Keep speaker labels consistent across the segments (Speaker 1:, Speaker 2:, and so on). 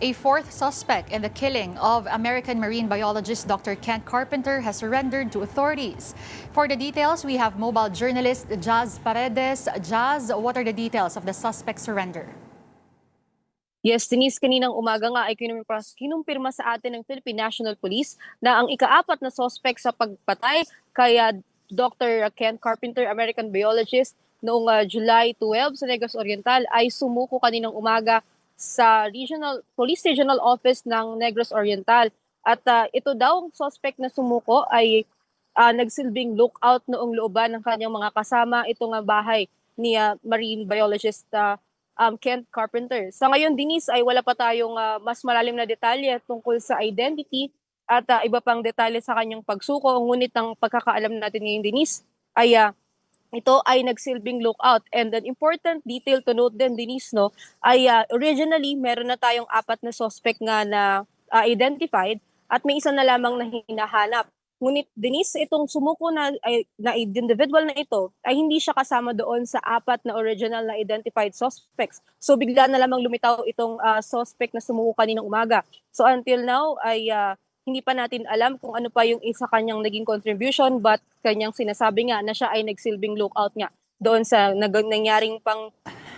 Speaker 1: A fourth suspect in the killing of American marine biologist Dr. Kent Carpenter has surrendered to authorities. For the details, we have mobile journalist Jazz Paredes. Jazz, what are the details of the suspect's surrender?
Speaker 2: Yes, Denise, kaninang umaga nga ay kinumpirma sa atin ng Philippine National Police na ang ikaapat na suspect sa pagpatay kay Dr. Kent Carpenter, American biologist, noong July 12 sa Negros Oriental ay sumuko kaninang umaga sa Police Regional Office ng Negros Oriental. At ito daw ang suspect na sumuko ay nagsilbing lookout noong looban ng kanyang mga kasama itong bahay ni marine biologist Kent Carpenter. Sa ngayon, Denise, ay wala pa tayong mas malalim na detalye tungkol sa identity at iba pang detalye sa kanyang pagsuko. Ngunit ang pagkakaalam natin ngayon, Denise, ay ito ay nagsilbing lookout. And an important detail to note din, Denise, no, ay originally meron na tayong apat na suspect nga na identified at may isa na lamang na hinahanap. Ngunit Denise, itong sumuko na individual na ito ay hindi siya kasama doon sa apat na original na identified suspects. So bigla na lamang lumitaw itong suspect na sumuko kaninang umaga. So until now ay hindi pa natin alam kung ano pa yung isa kanyang naging contribution, but kanyang sinasabi nga na siya ay nagsilbing lookout nga doon sa nangyaring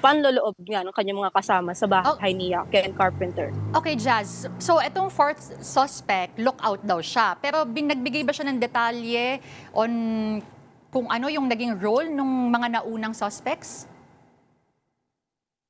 Speaker 2: panloloob nga ng kanyang mga kasama sa bahay ni Ken Carpenter.
Speaker 1: Okay, Jazz. So, itong fourth suspect, lookout daw siya. Pero nagbigay ba siya ng detalye on kung ano yung naging role ng mga naunang suspects?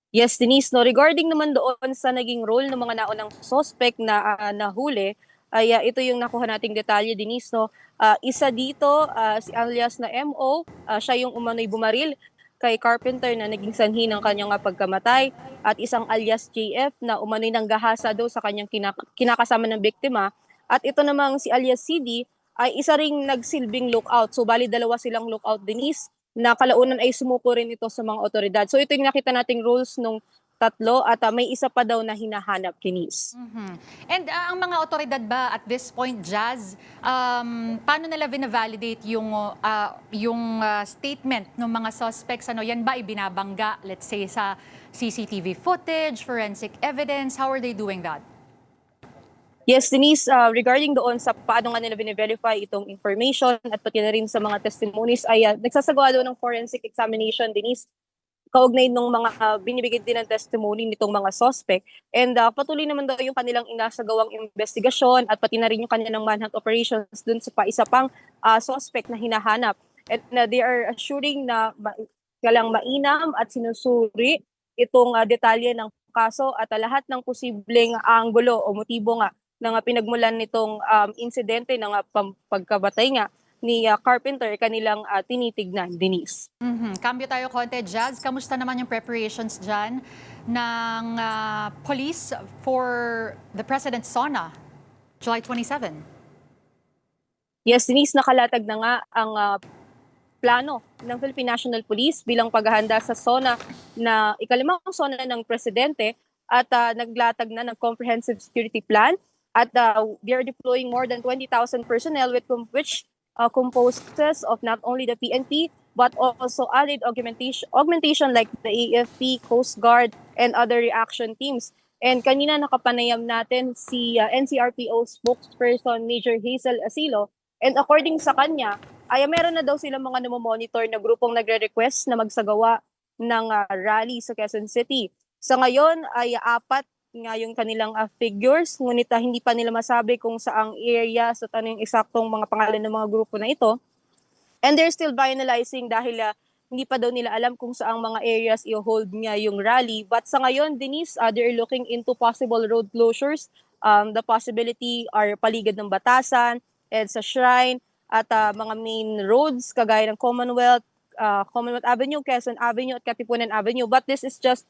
Speaker 2: Yes, Denise, no, regarding naman doon sa naging role ng mga naunang suspect na nahuli, ay ito yung nakuha nating detalye, Denise. No? Isa dito, si alias na MO, siya yung umano'y bumaril kay Carpenter na naging sanhi ng kanyang pagkamatay, at isang alias JF na umano'y nanggahasa daw sa kanyang kinakasama ng biktima. At ito namang si alias CD ay isa ring nagsilbing lookout. So bali dalawa silang lookout, Denise, na kalaunan ay sumuko rin ito sa mga otoridad. So ito yung nakita nating rules nung tatlo, at may isa pa daw na hinahanap, Denise.
Speaker 1: Mm-hmm. And ang mga otoridad ba at this point, Jazz, paano nila vina-validate yung statement ng mga suspects? Ano, yan ba ibinabangga, let's say, sa CCTV footage, forensic evidence? How are they doing that?
Speaker 2: Yes, Denise, regarding doon sa paano nga nila bine-verify itong information at pati na rin sa mga testimonies ay nagsasagawa doon ng forensic examination, Denise, kaugnay ng mga binibigay din ng testimony nitong mga suspect. And patuloy naman daw yung kanilang inasagawang investigasyon at pati na rin yung kanilang manhunt operations dun sa isa pang suspect na hinahanap. And they are assuring na kalang mainam at sinusuri itong detalye ng kaso at lahat ng posibleng anggulo o motibo nga ng pinagmulan nitong insidente ng pagkabatay nga ni Carpenter kanilang tinitignan, Denise.
Speaker 1: Mm-hmm. Cambio tayo konti, Jazz. Kamusta naman yung preparations dyan ng police for the President's SONA, July 27?
Speaker 2: Yes, Denise, nakalatag na nga ang plano ng Philippine National Police bilang paghahanda sa SONA na ikalimang SONA ng Presidente, at naglatag na ng comprehensive security plan, at they are deploying more than 20,000 personnel which composes of not only the PNP but also added augmentation like the AFP, Coast Guard, and other reaction teams. And kanina nakapanayam natin si NCRPO spokesperson Major Hazel Asilo, and according sa kanya, ay meron na daw silang mga namomonitor na grupong nagre-request na magsagawa ng rally sa Quezon City. Sa ngayon ay apat nga yung kanilang figures, ngunit hindi pa nila masabi kung saang area at ano yung eksaktong mga pangalan ng mga grupo na ito. And they're still finalizing dahil hindi pa daw nila alam kung saang mga areas i-hold nga yung rally. But sa ngayon, Denise, they're looking into possible road closures. The possibility are paligid ng Batasan, and sa Shrine, at mga main roads kagaya ng Commonwealth Avenue, Quezon Avenue, at Katipunan Avenue. But this is just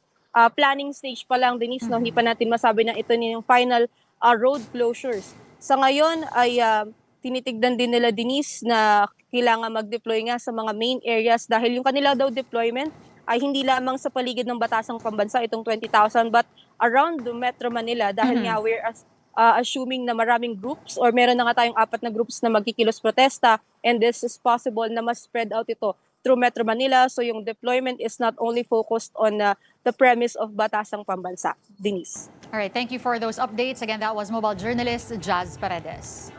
Speaker 2: planning stage pa lang, Denise, no? Hindi pa natin masabi na ito yung final road closures. Sa ngayon ay tinitignan din nila, Denise, na kailangan mag-deploy nga sa mga main areas dahil yung kanila daw deployment ay hindi lamang sa paligid ng Batasang Pambansa, itong 20,000, but around the Metro Manila dahil nga we're assuming na maraming groups, or meron na nga tayong apat na groups na magkikilos protesta, and this is possible na mas spread out ito through Metro Manila. So yung deployment is not only focused on the premise of Batasang Pambansa, Denise.
Speaker 1: All right, thank you for those updates. Again, that was mobile journalist Jazz Paredes.